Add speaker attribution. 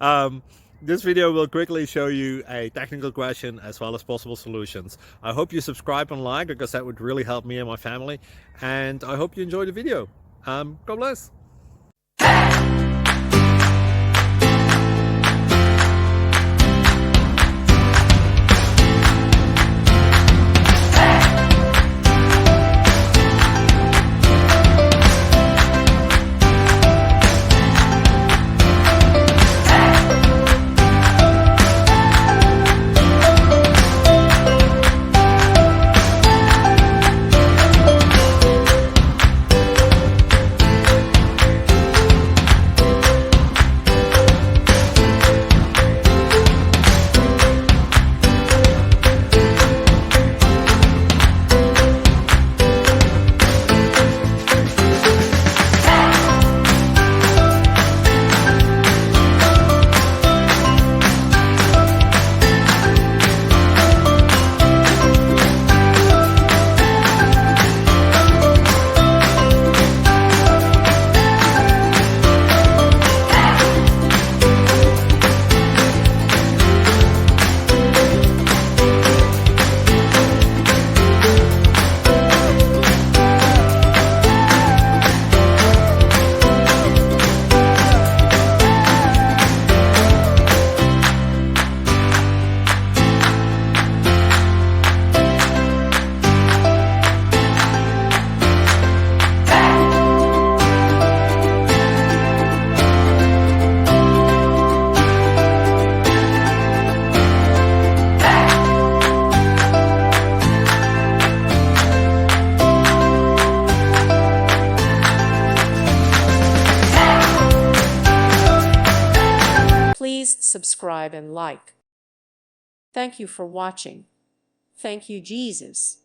Speaker 1: um, this video will quickly show you a technical question as well as possible solutions. I hope you subscribe and like, because that would really help me and my family. And I hope you enjoy the video. God bless.
Speaker 2: Please subscribe and like. Thank you for watching. Thank you, Jesus.